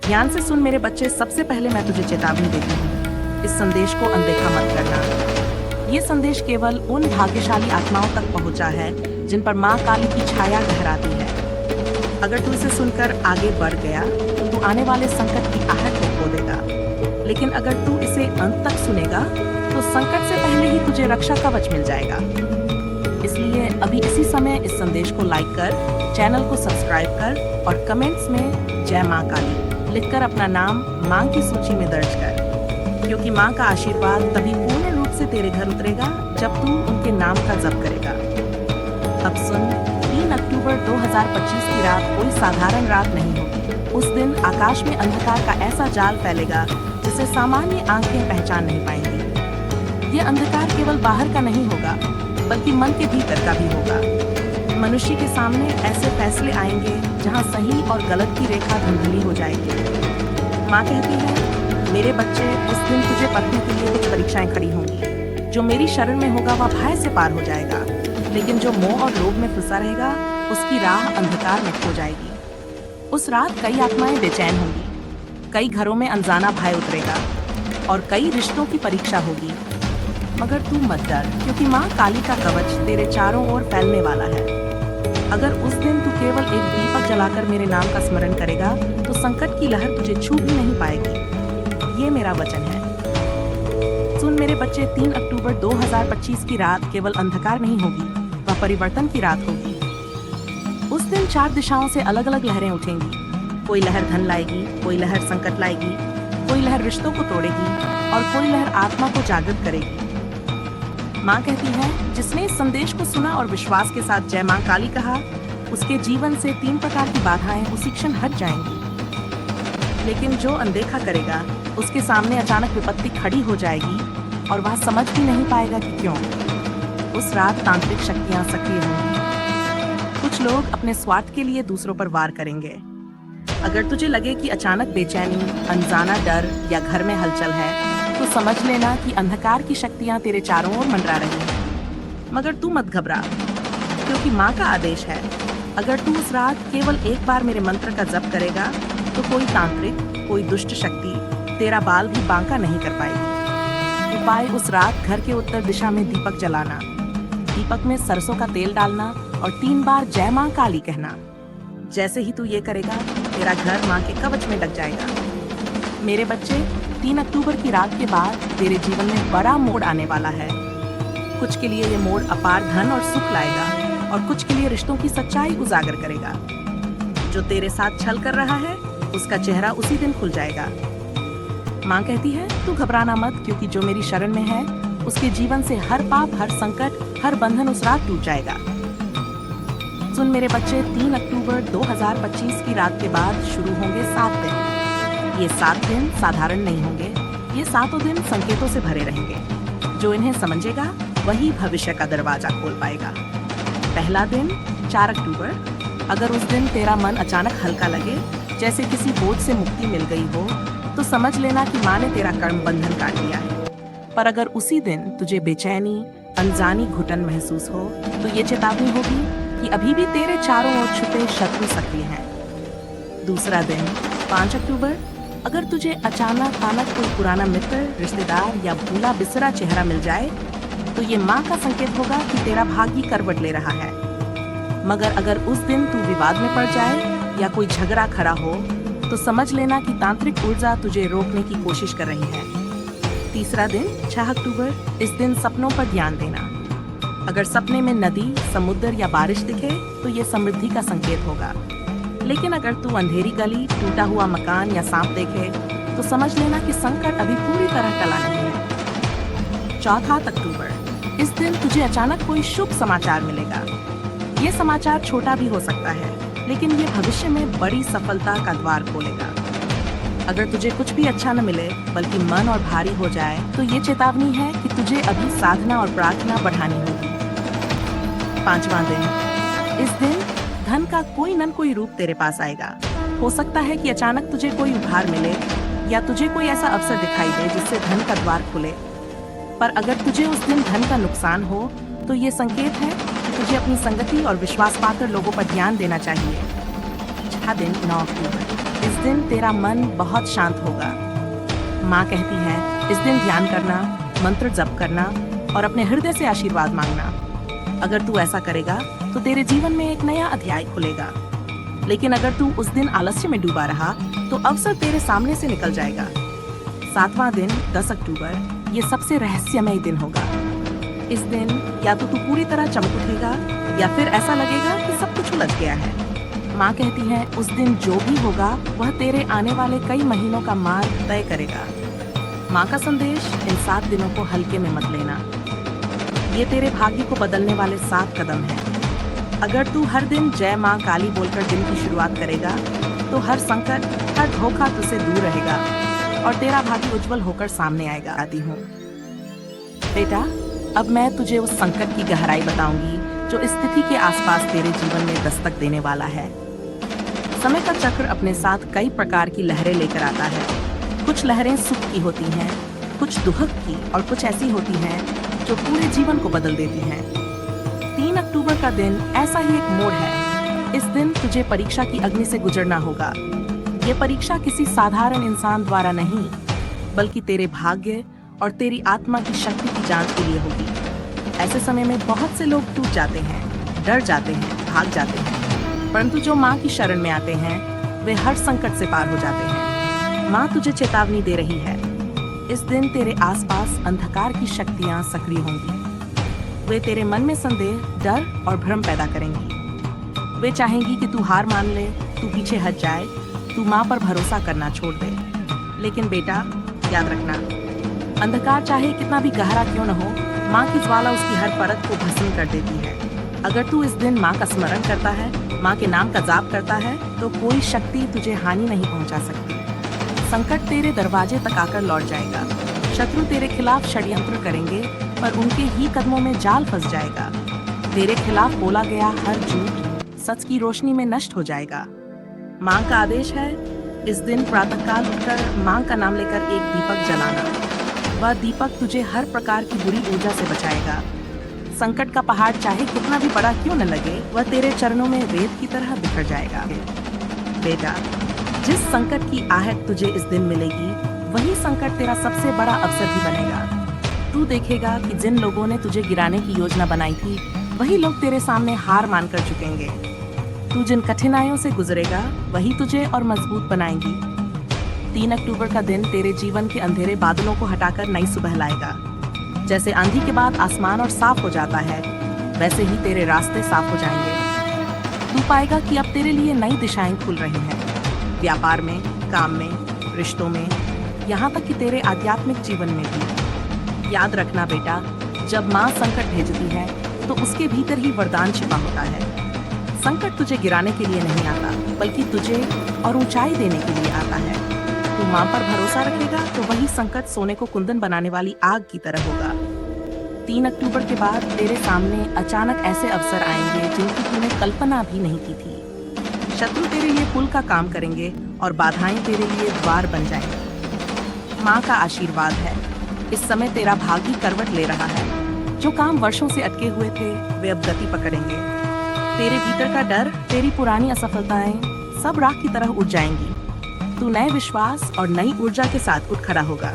ध्यान से सुन मेरे बच्चे, सबसे पहले मैं तुझे चेतावनी देती हूँ, इस संदेश को अनदेखा मत करना। ये संदेश केवल उन भाग्यशाली आत्माओं तक पहुँचा है जिन पर माँ काली की छाया गहराती है। अगर तू इसे सुनकर आगे बढ़ गया तो तू आने वाले संकट की आहट को खो देगा। लेकिन अगर तू इसे अंत तक सुनेगा तो संकट से पहले ही तुझे रक्षा कवच मिल जाएगा। इसलिए अभी इसी समय इस संदेश को लाइक कर, चैनल को सब्सक्राइब कर और कमेंट्स में जय माँ काली लिखकर अपना नाम माँ की सूची में दर्ज कर, क्योंकि माँ का आशीर्वाद तभी पूर्ण रूप से तेरे घर उतरेगा जब तू उनके नाम का जप करेगा। अब सुन, 3 अक्टूबर 2025 की रात कोई साधारण रात नहीं होगी। उस दिन आकाश में अंधकार का ऐसा जाल फैलेगा जिसे सामान्य आंखें पहचान नहीं पाएंगी। ये अंधकार केवल बाहर का नहीं होगा, बल्कि मन के भीतर का भी होगा। मनुष्य के सामने ऐसे फैसले आएंगे जहां सही और गलत की रेखा धुंधली हो जाएगी। माँ कहती है, मेरे बच्चे, उस दिन तुझे पढ़ने के लिए कुछ परीक्षाएं खड़ी होंगी। जो मेरी शरण में होगा वह भय से पार हो जाएगा, लेकिन जो मोह और लोभ में फंसा रहेगा उसकी राह अंधकार में खो जाएगी। उस रात कई आत्माएं बेचैन होंगी, कई घरों में अनजाना भय उतरेगा और कई रिश्तों की परीक्षा होगी। मगर तू मत डर, क्योंकि माँ काली का कवच तेरे चारों ओर फैलने वाला है। अगर उस दिन तू केवल एक दीपक जलाकर मेरे नाम का स्मरण करेगा तो संकट की लहर तुझे छू भी नहीं पाएगी। ये मेरा वचन है। सुन मेरे बच्चे, 3 अक्टूबर 2025 की रात केवल अंधकार नहीं होगी, वह परिवर्तन की रात होगी। उस दिन 4 दिशाओं से अलग अलग लहरें उठेंगी। कोई लहर धन लाएगी, कोई लहर संकट लाएगी, कोई लहर रिश्तों को तोड़ेगी और कोई लहर आत्मा को जागृत करेगी। माँ कहती है, जिसने इस संदेश को सुना और विश्वास के साथ जय माँ काली कहा, उसके जीवन से 3 प्रकार की बाधाएं उसी क्षण हट जाएंगी। लेकिन जो अनदेखा करेगा उसके सामने अचानक विपत्ति खड़ी हो जाएगी और वह समझ भी नहीं पाएगा कि क्यों। उस रात तांत्रिक शक्तियां सक्रिय होंगी। कुछ लोग अपने स्वार्थ के लिए दूसरों पर वार करेंगे। अगर तुझे लगे कि अचानक बेचैनी, अनजाना डर या घर में हलचल है, तो समझ लेना कि अंधकार की शक्तियां तेरे चारों ओर मंडरा रही हैं। मगर तू मत घबरा, क्योंकि माँ का आदेश है, अगर तू उस रात केवल एक बार मेरे मंत्र का जप करेगा तो कोई तांत्रिक, कोई दुष्ट शक्ति तेरा बाल भी बांका नहीं कर पाएगी। उपाय, उस रात घर के उत्तर दिशा में दीपक जलाना, दीपक में सरसों का तेल डालना और 3 बार जय माँ काली कहना। जैसे ही तू ये करेगा, तेरा घर माँ के कवच में लग जाएगा। मेरे बच्चे, 3 अक्टूबर की रात के बाद तेरे जीवन में बड़ा मोड़ आने वाला है। कुछ के लिए ये मोड़ अपार धन और सुख लाएगा और कुछ के लिए रिश्तों की सच्चाई उजागर करेगा। जो तेरे साथ छल कर रहा है उसका चेहरा उसी दिन खुल जाएगा। माँ कहती है, तू घबराना मत, क्योंकि जो मेरी शरण में है उसके जीवन से हर पाप, हर संकट, हर बंधन उस रात टूट जाएगा। सुन मेरे बच्चे, 3 अक्टूबर 2025 की रात के बाद शुरू होंगे 7 दिन। ये 7 दिन साधारण नहीं होंगे। ये 7 दिन संकेतों से भरे रहेंगे। जो इन्हें समझेगा वही भविष्य का दरवाजा खोल पाएगा। पहला दिन, 4 अक्टूबर। अगर उस दिन तेरा मन अचानक हल्का लगे, जैसे किसी बोझ से मुक्ति मिल गई हो, तो समझ लेना कि माँ ने तेरा कर्म बंधन काट लिया है। पर अगर उसी दिन तुझे बेचैनी, अनजानी घुटन महसूस हो, तो ये चेतावनी होगी कि अभी भी तेरे चारों ओर छुपे शत्रु सक्रिय हैं। दूसरा दिन, 5 अक्टूबर। अगर तुझे अचानक कोई पुराना मित्र, रिश्तेदार या भूला बिसरा चेहरा मिल जाए, तो ये माँ का संकेत होगा कि तेरा भाग्य करवट ले रहा है। मगर अगर उस दिन तू विवाद में पड़ जाए या कोई झगड़ा खड़ा हो, तो समझ लेना कि तांत्रिक ऊर्जा तुझे रोकने की कोशिश कर रही है। तीसरा दिन, 6 अक्टूबर। इस दिन सपनों पर ध्यान देना। अगर सपने में नदी, समुद्र या बारिश दिखे, तो ये समृद्धि का संकेत होगा। लेकिन अगर तू अंधेरी गली, टूटा हुआ मकान या सांप देखे, तो समझ लेना कि संकट अभी पूरी तरह टला नहीं है। 4 अक्टूबर। इस दिन तुझे अचानक कोई शुभ समाचार मिलेगा। ये समाचार छोटा भी हो सकता है, लेकिन ये भविष्य में बड़ी सफलता का द्वार खोलेगा। अगर तुझे कुछ भी अच्छा न मिले, बल्कि मन और भारी हो जाए, तो ये चेतावनी है कि तुझे अभी साधना और प्रार्थना बढ़ानी होगी। 5वां दिन। इस दिन धन का कोई न कोई रूप तेरे पास आएगा। हो सकता है कि अचानक तुझे कोई उपहार मिले या तुझे कोई ऐसा अवसर दिखाई दे जिससे धन का द्वार खुले। पर अगर तुझे उस दिन धन का नुकसान हो, तो ये संकेत है कि तुझे अपनी संगति और विश्वास पात्र लोगों पर ध्यान देना चाहिए। 6 दिन, 9 अक्टूबर। इस दिन तेरा मन बहुत शांत होगा। माँ कहती है इस दिन ध्यान करना, मंत्र जप करना और अपने हृदय से आशीर्वाद मांगना। अगर तू ऐसा करेगा तो तेरे जीवन में एक नया अध्याय खुलेगा। लेकिन अगर तू उस दिन आलस्य में डूबा रहा तो अवसर तेरे सामने से निकल जाएगा। 7वां दिन 10 अक्टूबर ये सबसे रहस्यमय दिन होगा। इस दिन या तो तू पूरी तरह चमक उठेगा या फिर ऐसा लगेगा कि सब कुछ उलझ गया है। माँ कहती है उस दिन जो भी होगा वह तेरे आने वाले कई महीनों का मार्ग तय करेगा। माँ का संदेश, इन 7 दिनों को हल्के में मत लेना। ये तेरे भाग्य को बदलने वाले 7 कदम हैं। अगर तू हर दिन जय माँ काली बोलकर दिन की शुरुआत करेगा तो हर संकट, हर धोखा तुझसे दूर रहेगा और तेरा भाग्य उज्जवल होकर सामने आएगा। आती हूँ बेटा, अब मैं तुझे उस संकट की गहराई बताऊंगी जो इस तिथि के आसपास तेरे जीवन में दस्तक देने वाला है। समय का चक्र अपने साथ कई प्रकार की लहरें लेकर आता है। कुछ लहरें सुख की होती हैं, कुछ दुख की और कुछ ऐसी होती हैं जो पूरे जीवन को बदल देती हैं। 3 अक्टूबर का दिन ऐसा ही एक मोड़ है। इस दिन तुझे परीक्षा की अग्नि से गुजरना होगा। ये परीक्षा किसी साधारण इंसान द्वारा नहीं, बल्कि तेरे भाग्य और तेरी आत्मा की शक्ति की जांच के लिए होगी। ऐसे समय में बहुत से लोग टूट जाते हैं, डर जाते हैं, भाग जाते हैं, परंतु जो माँ की शरण में आते हैं वे हर संकट से पार हो जाते हैं। माँ तुझे चेतावनी दे रही है, इस दिन तेरे आसपास अंधकार की शक्तियाँ सक्रिय होंगी। वे तेरे मन में संदेह, डर और भ्रम पैदा करेंगी। वे चाहेंगी कि तू हार मान ले, तू पीछे हट जाए, तू माँ पर भरोसा करना छोड़ दे। लेकिन बेटा, याद रखना, अंधकार चाहे कितना भी गहरा क्यों न हो, माँ की ज्वाला उसकी हर परत को भस्म कर देती है। अगर तू इस दिन माँ का स्मरण करता है, माँ के नाम का जाप करता है, तो कोई शक्ति तुझे हानि नहीं पहुँचा सकती। संकट तेरे दरवाजे तक आकर लौट जाएगा। शत्रु तेरे खिलाफ षड्यंत्र करेंगे, पर उनके ही कदमों में जाल फंस जाएगा। तेरे खिलाफ बोला गया हर झूठ सच की रोशनी में नष्ट हो जाएगा। माँ का आदेश है, इस दिन प्रातःकाल उठकर माँ का नाम लेकर एक दीपक जलाना। वह दीपक तुझे हर प्रकार की बुरी ऊर्जा से बचाएगा। संकट का पहाड़ चाहे कितना भी बड़ा क्यों न लगे, वह तेरे चरणों में रेत की तरह बिखर जाएगा। बेटा, जिस संकट की आहट तुझे इस दिन मिलेगी, वही संकट तेरा सबसे बड़ा अवसर भी बनेगा। तू देखेगा कि जिन लोगों ने तुझे गिराने की योजना बनाई थी, वही लोग तेरे सामने हार मानकर झुकेंगे। तू जिन कठिनाइयों से गुजरेगा, वही तुझे और मजबूत बनाएंगी। 3 अक्टूबर का दिन तेरे जीवन के अंधेरे बादलों को हटाकर नई सुबह लाएगा। जैसे आंधी के बाद आसमान और साफ हो जाता है, वैसे ही तेरे रास्ते साफ हो जाएंगे। तू पाएगा कि अब तेरे लिए नई दिशाएं खुल रही हैं, व्यापार में, काम में, रिश्तों में, यहाँ तक कि तेरे आध्यात्मिक जीवन में भी। याद रखना बेटा, जब माँ संकट भेजती है तो उसके भीतर ही वरदान छिपा होता है। संकट तुझे गिराने के लिए नहीं आता, बल्कि तुझे और ऊंचाई देने के लिए आता है। तू माँ पर भरोसा रखेगा तो वही संकट सोने को कुंदन बनाने वाली आग की तरह होगा। 3 अक्टूबर के बाद तेरे सामने अचानक ऐसे अवसर आएंगे जिनकी तूने कल्पना भी नहीं की थी। शत्रु तेरे लिए पुल का काम करेंगे और बाधाएं तेरे लिए द्वार बन जाएंगी। माँ का आशीर्वाद है, इस समय तेरा भाग्य करवट ले रहा है। जो काम वर्षों से अटके हुए थे, वे अब गति पकड़ेंगे। तेरे भीतर का डर, तेरी पुरानी असफलताएं सब राख की तरह उठ जाएंगी। तू नए विश्वास और नई ऊर्जा के साथ उठ खड़ा होगा।